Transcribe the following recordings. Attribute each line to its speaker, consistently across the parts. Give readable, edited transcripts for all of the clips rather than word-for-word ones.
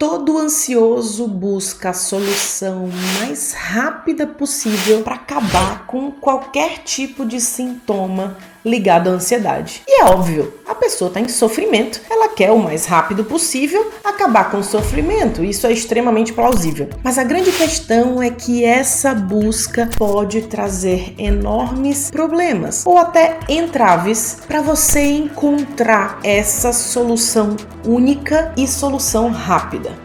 Speaker 1: Todo ansioso busca a solução mais rápida possível para acabar com qualquer tipo de sintoma ligado à ansiedade. E é óbvio, a pessoa está em sofrimento, ela quer o mais rápido possível acabar com o sofrimento, isso é extremamente plausível. Mas a grande questão é que essa busca pode trazer enormes problemas ou até entraves para você encontrar essa solução única e solução rápida.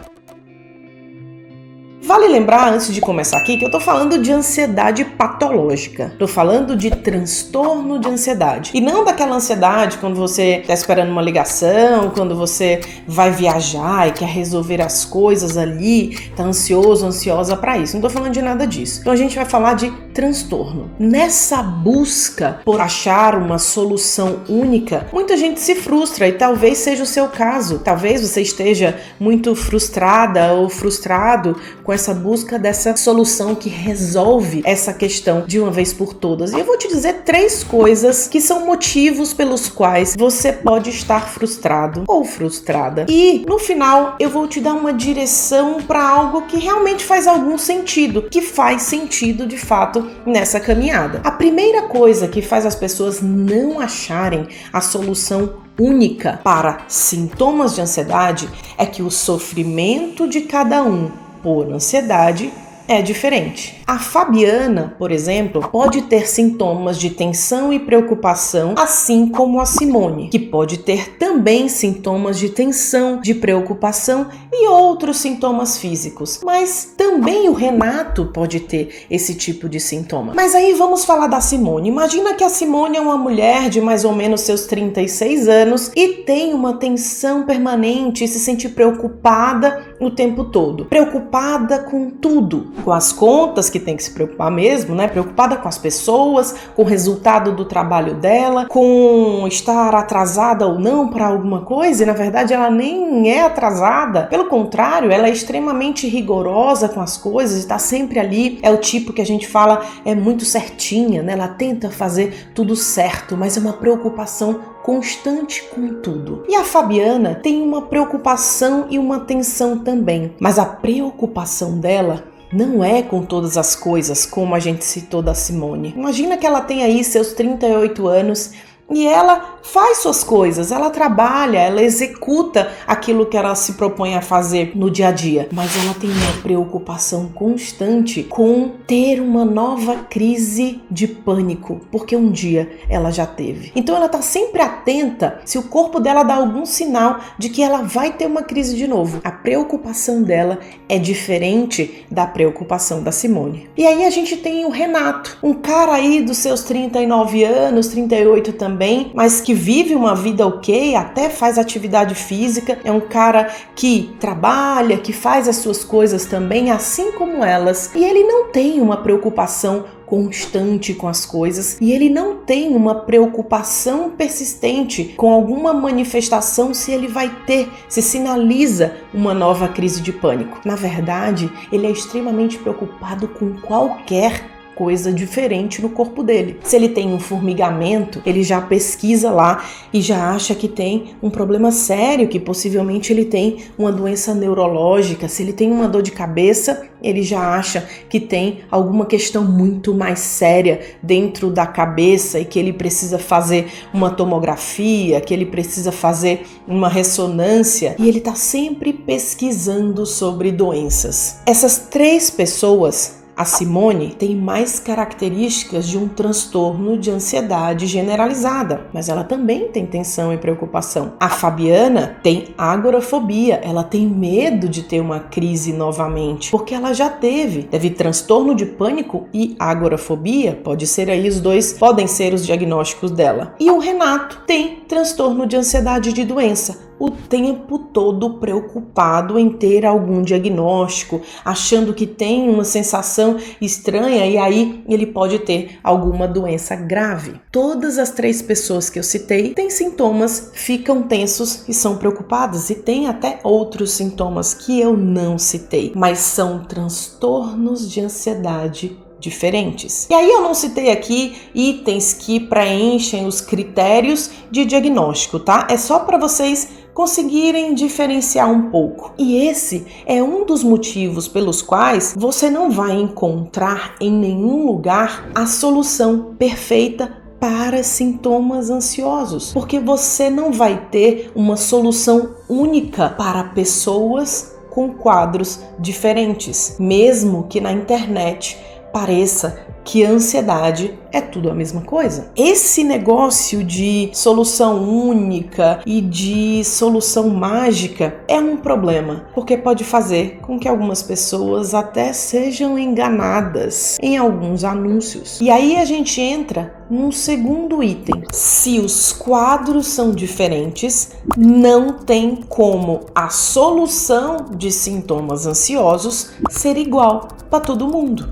Speaker 1: Vale lembrar, antes de começar aqui, que eu tô falando de ansiedade patológica. Tô falando de transtorno de ansiedade. E não daquela ansiedade quando você tá esperando uma ligação, quando você vai viajar e quer resolver as coisas ali, tá ansioso, ansiosa pra isso. Não tô falando de nada disso. Então a gente vai falar de transtorno. Nessa busca por achar uma solução única, muita gente se frustra e talvez seja o seu caso. Talvez você esteja muito frustrada ou frustrado com essa busca dessa solução que resolve essa questão de uma vez por todas. E eu vou te dizer 3 coisas que são motivos pelos quais você pode estar frustrado ou frustrada. E no final eu vou te dar uma direção para algo que realmente faz algum sentido, que faz sentido de fato nessa caminhada. A primeira coisa que faz as pessoas não acharem a solução única para sintomas de ansiedade é que o sofrimento de cada um por ansiedade é diferente. A Fabiana, por exemplo, pode ter sintomas de tensão e preocupação, assim como a Simone, que pode ter também sintomas de tensão, de preocupação e outros sintomas físicos. Mas também o Renato pode ter esse tipo de sintoma. Mas aí vamos falar da Simone. Imagina que a Simone é uma mulher de mais ou menos seus 36 anos e tem uma tensão permanente e se sente preocupada o tempo todo. Preocupada com tudo. Com as contas, que tem que se preocupar mesmo, né? Preocupada com as pessoas, com o resultado do trabalho dela, com estar atrasada ou não para alguma coisa, e na verdade ela nem é atrasada. Pelo contrário, ela é extremamente rigorosa com as coisas, está sempre ali. É o tipo que a gente fala, é muito certinha, né? Ela tenta fazer tudo certo, mas é uma preocupação constante com tudo. E a Fabiana tem uma preocupação e uma tensão também, mas a preocupação dela não é com todas as coisas, como a gente citou da Simone. Imagina que ela tem aí seus 38 anos e ela faz suas coisas, ela trabalha, ela executa aquilo que ela se propõe a fazer no dia a dia. Mas ela tem uma preocupação constante com ter uma nova crise de pânico, porque um dia ela já teve. Então ela tá sempre atenta se o corpo dela dá algum sinal de que ela vai ter uma crise de novo. A preocupação dela é diferente da preocupação da Simone. E aí a gente tem o Renato, um cara aí dos seus 39 anos, 38 também, mas que vive uma vida ok, até faz atividade física, é um cara que trabalha, que faz as suas coisas também, assim como elas, e ele não tem uma preocupação constante com as coisas e ele não tem uma preocupação persistente com alguma manifestação se ele vai ter, se sinaliza uma nova crise de pânico. Na verdade, ele é extremamente preocupado com qualquer coisa diferente no corpo dele. Se ele tem um formigamento, ele já pesquisa lá e já acha que tem um problema sério, que possivelmente ele tem uma doença neurológica. Se ele tem uma dor de cabeça, ele já acha que tem alguma questão muito mais séria dentro da cabeça e que ele precisa fazer uma tomografia, que ele precisa fazer uma ressonância, e ele está sempre pesquisando sobre doenças. Essas 3 pessoas, a Simone tem mais características de um transtorno de ansiedade generalizada, mas ela também tem tensão e preocupação. A Fabiana tem agorafobia, ela tem medo de ter uma crise novamente, porque ela já teve transtorno de pânico e agorafobia, pode ser aí os dois, podem ser os diagnósticos dela. E o Renato tem transtorno de ansiedade de doença, o tempo todo preocupado em ter algum diagnóstico, achando que tem uma sensação estranha e aí ele pode ter alguma doença grave. Todas as 3 pessoas que eu citei têm sintomas, ficam tensos e são preocupadas, e tem até outros sintomas que eu não citei, mas são transtornos de ansiedade diferentes. E aí eu não citei aqui itens que preenchem os critérios de diagnóstico, tá? É só para vocês conseguirem diferenciar um pouco. E esse é um dos motivos pelos quais você não vai encontrar em nenhum lugar a solução perfeita para sintomas ansiosos, porque você não vai ter uma solução única para pessoas com quadros diferentes, mesmo que na internet pareça que a ansiedade é tudo a mesma coisa. Esse negócio de solução única e de solução mágica é um problema, porque pode fazer com que algumas pessoas até sejam enganadas em alguns anúncios. E aí a gente entra num segundo item. Se os quadros são diferentes, não tem como a solução de sintomas ansiosos ser igual para todo mundo.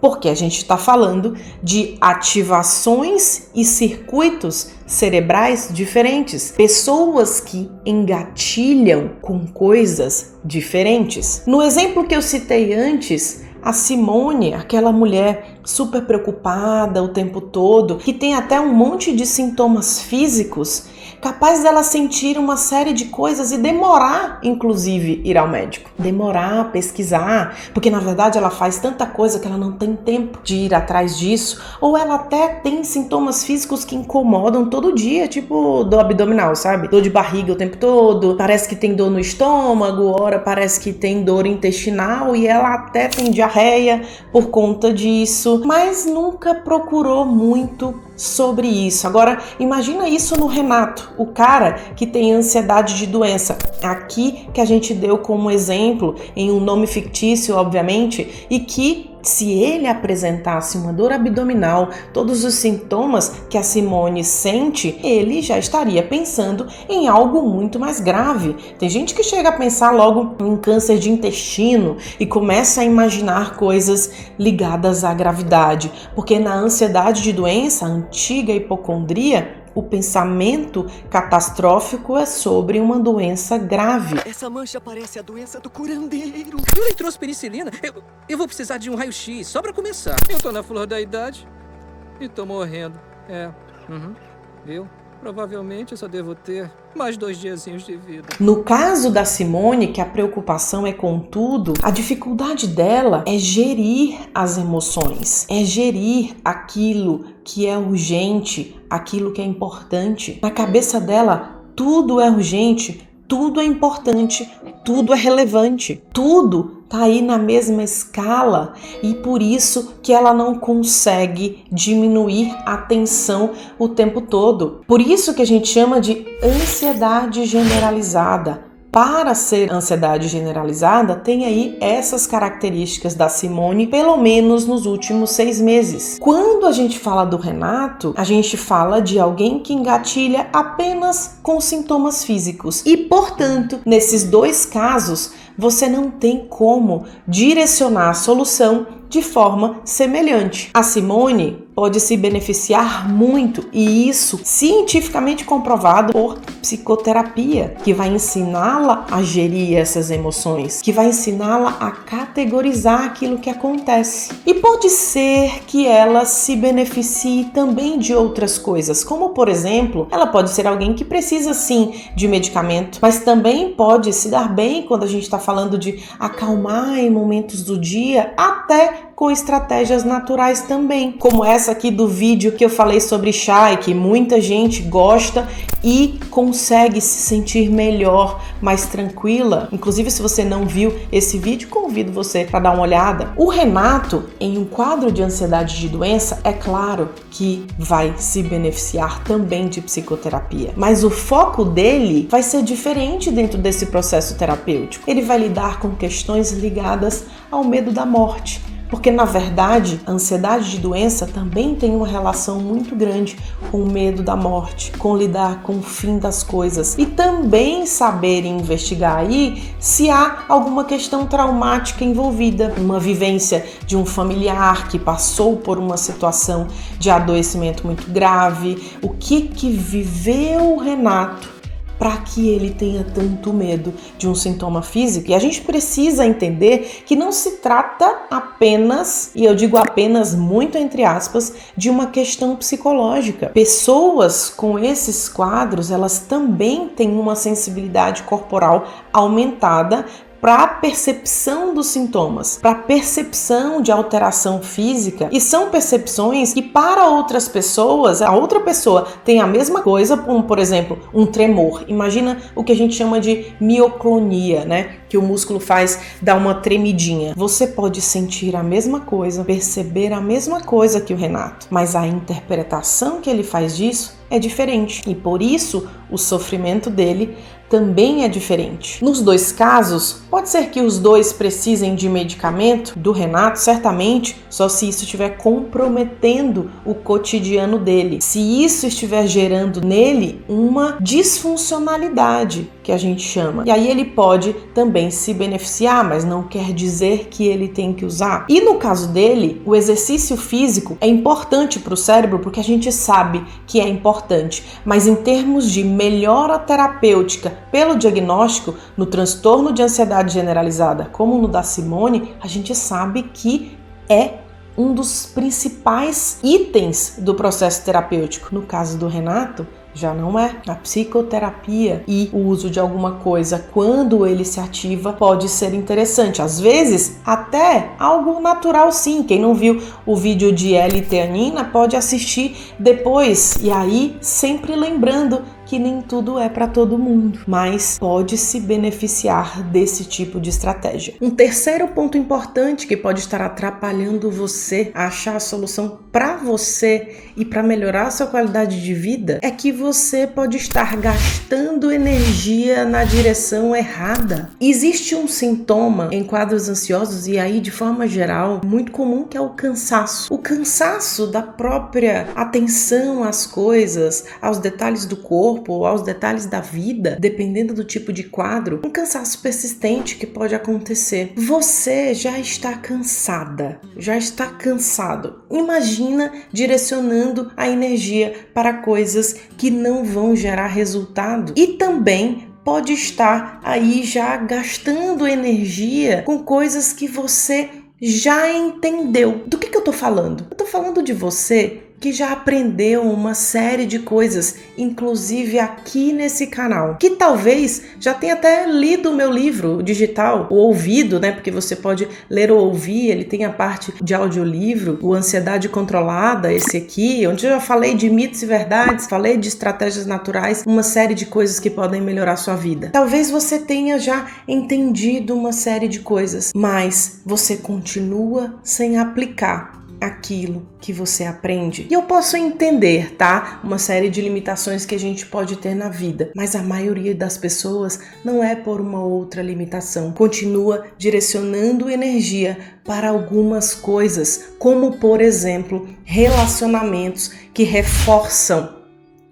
Speaker 1: Porque a gente está falando de ativações e circuitos cerebrais diferentes, pessoas que engatilham com coisas diferentes. No exemplo que eu citei antes, a Simone, aquela mulher super preocupada o tempo todo, que tem até um monte de sintomas físicos, capaz dela sentir uma série de coisas e demorar, inclusive, ir ao médico. Demorar, pesquisar, porque na verdade ela faz tanta coisa que ela não tem tempo de ir atrás disso, ou ela até tem sintomas físicos que incomodam todo dia, tipo dor abdominal, sabe? Dor de barriga o tempo todo, parece que tem dor no estômago, ora parece que tem dor intestinal e ela até tem diarreia por conta disso, mas nunca procurou muito sobre isso. Agora, imagina isso no Renato, o cara que tem ansiedade de doença. Aqui que a gente deu como exemplo, em um nome fictício, obviamente, e que se ele apresentasse uma dor abdominal, todos os sintomas que a Simone sente, ele já estaria pensando em algo muito mais grave. Tem gente que chega a pensar logo em câncer de intestino e começa a imaginar coisas ligadas à gravidade, porque na ansiedade de doença, a antiga hipocondria, o pensamento catastrófico é sobre uma doença grave.
Speaker 2: Essa mancha parece a doença do curandeiro. Eu nem trouxe penicilina. Eu vou precisar de um raio-x, só pra começar. Eu tô na flor da idade e tô morrendo. Viu? Provavelmente eu só devo ter mais 2 diazinhos de vida.
Speaker 1: No caso da Simone, que a preocupação é com tudo, a dificuldade dela é gerir as emoções, é gerir aquilo que é urgente, aquilo que é importante. Na cabeça dela, tudo é urgente, tudo é importante, tudo é relevante, tudo tá aí na mesma escala e por isso que ela não consegue diminuir a tensão o tempo todo. Por isso que a gente chama de ansiedade generalizada. Para ser ansiedade generalizada, tem aí essas características da Simone, pelo menos nos últimos 6 meses. Quando a gente fala do Renato, a gente fala de alguém que engatilha apenas com sintomas físicos. E, portanto, nesses 2 casos, você não tem como direcionar a solução de forma semelhante. A Simone pode se beneficiar muito, e isso cientificamente comprovado por psicoterapia, que vai ensiná-la a gerir essas emoções, que vai ensiná-la a categorizar aquilo que acontece. E pode ser que ela se beneficie também de outras coisas, como por exemplo, ela pode ser alguém que precisa sim de medicamento, mas também pode se dar bem quando a gente está falando de acalmar em momentos do dia, até com estratégias naturais também, como essa aqui do vídeo que eu falei sobre chá e que muita gente gosta e consegue se sentir melhor, mais tranquila. Inclusive, se você não viu esse vídeo, convido você para dar uma olhada. O Renato, em um quadro de ansiedade de doença, é claro que vai se beneficiar também de psicoterapia, mas o foco dele vai ser diferente dentro desse processo terapêutico. Ele vai lidar com questões ligadas ao medo da morte. Porque, na verdade, a ansiedade de doença também tem uma relação muito grande com o medo da morte, com lidar com o fim das coisas e também saber investigar aí se há alguma questão traumática envolvida, uma vivência de um familiar que passou por uma situação de adoecimento muito grave, o que viveu o Renato para que ele tenha tanto medo de um sintoma físico? E a gente precisa entender que não se trata apenas, e eu digo apenas muito entre aspas, de uma questão psicológica. Pessoas com esses quadros, elas também têm uma sensibilidade corporal aumentada para a percepção dos sintomas, para a percepção de alteração física, e são percepções que para outras pessoas, a outra pessoa tem a mesma coisa, como por exemplo, um tremor. Imagina o que a gente chama de mioclonia, né? Que o músculo faz dar uma tremidinha. Você pode sentir a mesma coisa, perceber a mesma coisa que o Renato, mas a interpretação que ele faz disso é diferente, e por isso o sofrimento dele também é diferente. Nos dois casos, pode ser que os dois precisem de medicamento, do Renato, certamente, só se isso estiver comprometendo o cotidiano dele. Se isso estiver gerando nele uma disfuncionalidade, que a gente chama. E aí ele pode também se beneficiar, mas não quer dizer que ele tem que usar. E no caso dele, o exercício físico é importante para o cérebro, porque a gente sabe que é importante, mas em termos de melhora terapêutica pelo diagnóstico, no transtorno de ansiedade generalizada, como no da Simone, a gente sabe que é um dos principais itens do processo terapêutico. No caso do Renato, já não é. A psicoterapia e o uso de alguma coisa, quando ele se ativa, pode ser interessante. Às vezes, até algo natural sim. Quem não viu o vídeo de L-teanina pode assistir depois. E aí, sempre lembrando que nem tudo é para todo mundo, mas pode se beneficiar desse tipo de estratégia. Um terceiro ponto importante que pode estar atrapalhando você a achar a solução para você e para melhorar a sua qualidade de vida é que você pode estar gastando energia na direção errada. Existe um sintoma em quadros ansiosos, e aí de forma geral muito comum, que é o cansaço. O cansaço da própria atenção às coisas, aos detalhes do corpo, ou aos detalhes da vida, dependendo do tipo de quadro, um cansaço persistente que pode acontecer. Você já está cansada, já está cansado. Imagina direcionando a energia para coisas que não vão gerar resultado. E também pode estar aí já gastando energia com coisas que você já entendeu. Do que eu tô falando? Eu tô falando de você que já aprendeu uma série de coisas, inclusive aqui nesse canal, que talvez já tenha até lido o meu livro digital, ou ouvido, né? Porque você pode ler ou ouvir, ele tem a parte de audiolivro, o Ansiedade Controlada, esse aqui, onde eu já falei de mitos e verdades, falei de estratégias naturais, uma série de coisas que podem melhorar a sua vida. Talvez você tenha já entendido uma série de coisas, mas você continua sem aplicar aquilo que você aprende. E eu posso entender, tá? Uma série de limitações que a gente pode ter na vida, mas a maioria das pessoas não é por uma outra limitação. Continua direcionando energia para algumas coisas, como por exemplo, relacionamentos que reforçam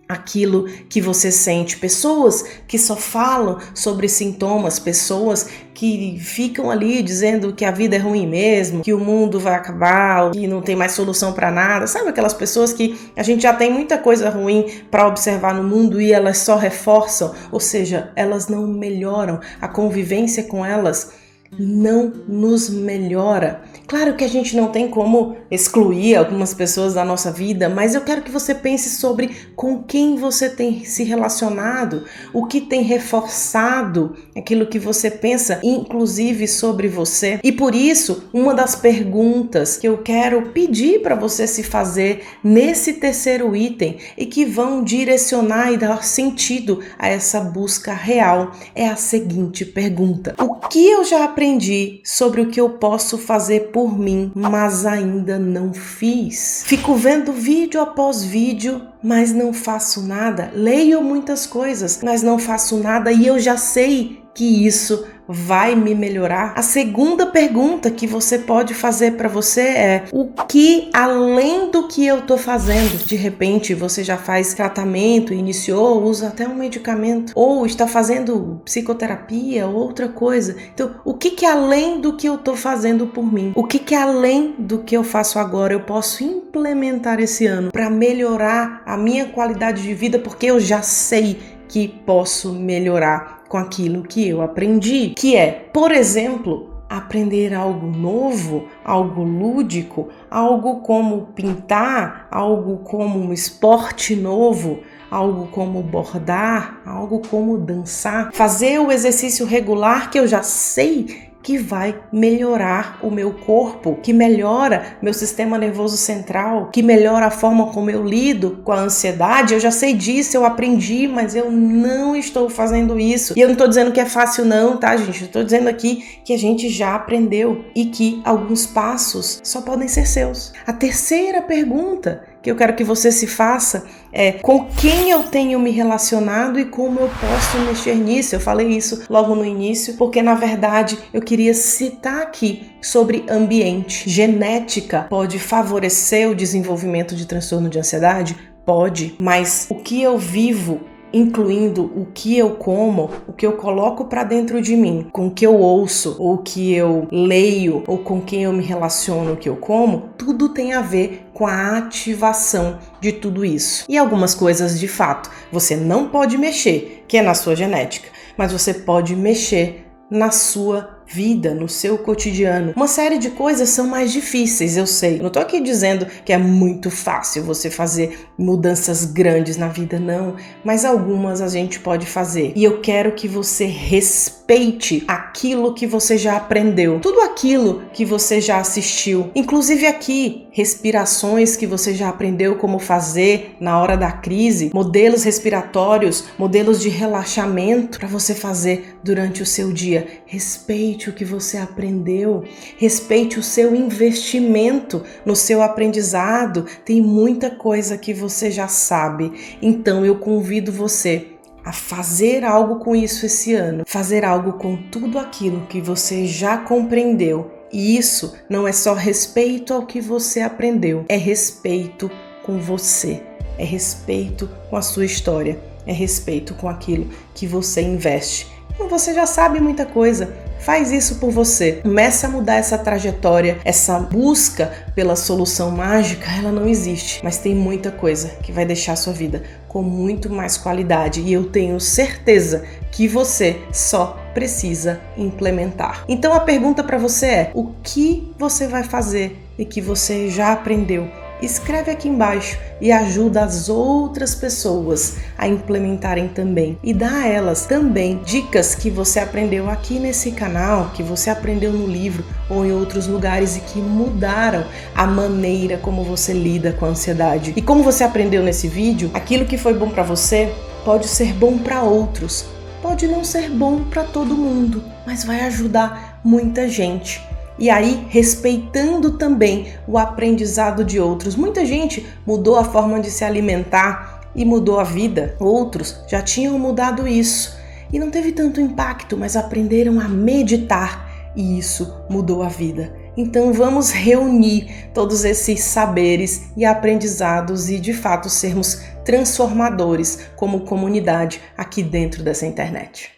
Speaker 1: aquilo que você sente, pessoas que só falam sobre sintomas, pessoas que ficam ali dizendo que a vida é ruim mesmo, que o mundo vai acabar, que não tem mais solução para nada. Sabe aquelas pessoas que a gente já tem muita coisa ruim para observar no mundo e elas só reforçam, ou seja, elas não melhoram, a convivência com elas não nos melhora. Claro que a gente não tem como excluir algumas pessoas da nossa vida, mas eu quero que você pense sobre com quem você tem se relacionado, o que tem reforçado aquilo que você pensa, inclusive sobre você. E por isso, uma das perguntas que eu quero pedir para você se fazer nesse terceiro item e que vão direcionar e dar sentido a essa busca real é a seguinte pergunta: o que eu já aprendi sobre o que eu posso fazer por mim, mas ainda não fiz? Fico vendo vídeo após vídeo, mas não faço nada. Leio muitas coisas, mas não faço nada, e eu já sei que isso vai me melhorar. A segunda pergunta que você pode fazer para você é: o que além do que eu tô fazendo? De repente você já faz tratamento, iniciou, usa até um medicamento, ou está fazendo psicoterapia, outra coisa. Então, o que além do que eu tô fazendo por mim? O que além do que eu faço agora eu posso implementar esse ano para melhorar a minha qualidade de vida, porque eu já sei que posso melhorar com aquilo que eu aprendi, que é, por exemplo, aprender algo novo, algo lúdico, algo como pintar, algo como um esporte novo, algo como bordar, algo como dançar, fazer o exercício regular que eu já sei que vai melhorar o meu corpo, que melhora meu sistema nervoso central, que melhora a forma como eu lido com a ansiedade. Eu já sei disso, eu aprendi, mas eu não estou fazendo isso. E eu não estou dizendo que é fácil não, tá, gente? Eu estou dizendo aqui que a gente já aprendeu e que alguns passos só podem ser seus. A terceira pergunta que eu quero que você se faça é: com quem eu tenho me relacionado e como eu posso mexer nisso? Eu falei isso logo no início, porque na verdade eu queria citar aqui sobre ambiente. Genética pode favorecer o desenvolvimento de transtorno de ansiedade? Pode, mas o que eu vivo, incluindo o que eu como, o que eu coloco para dentro de mim, com o que eu ouço, ou o que eu leio, ou com quem eu me relaciono, o que eu como, tudo tem a ver com a ativação de tudo isso. E algumas coisas, de fato, você não pode mexer, que é na sua genética, mas você pode mexer na sua vida, no seu cotidiano. Uma série de coisas são mais difíceis, eu sei. Não tô aqui dizendo que é muito fácil você fazer mudanças grandes na vida, não. Mas algumas a gente pode fazer. E eu quero que você respeite aquilo que você já aprendeu. Tudo aquilo que você já assistiu. Inclusive aqui, respirações que você já aprendeu como fazer na hora da crise. Modelos respiratórios, modelos de relaxamento para você fazer durante o seu dia. Respeite o que você aprendeu, respeite o seu investimento no seu aprendizado. Tem muita coisa que você já sabe, então eu convido você a fazer algo com isso esse ano, fazer algo com tudo aquilo que você já compreendeu. E isso não é só respeito ao que você aprendeu, é respeito com você, é respeito com a sua história, é respeito com aquilo que você investe. Então você já sabe muita coisa. Faz isso por você. Começa a mudar essa trajetória, essa busca pela solução mágica, ela não existe, mas tem muita coisa que vai deixar a sua vida com muito mais qualidade e eu tenho certeza que você só precisa implementar. Então a pergunta para você é: o que você vai fazer e que você já aprendeu? Escreve aqui embaixo e ajuda as outras pessoas a implementarem também. E dá a elas também dicas que você aprendeu aqui nesse canal, que você aprendeu no livro ou em outros lugares e que mudaram a maneira como você lida com a ansiedade. E como você aprendeu nesse vídeo, aquilo que foi bom para você pode ser bom para outros. Pode não ser bom para todo mundo, mas vai ajudar muita gente. E aí, respeitando também o aprendizado de outros. Muita gente mudou a forma de se alimentar e mudou a vida. Outros já tinham mudado isso e não teve tanto impacto, mas aprenderam a meditar e isso mudou a vida. Então vamos reunir todos esses saberes e aprendizados e de fato sermos transformadores como comunidade aqui dentro dessa internet.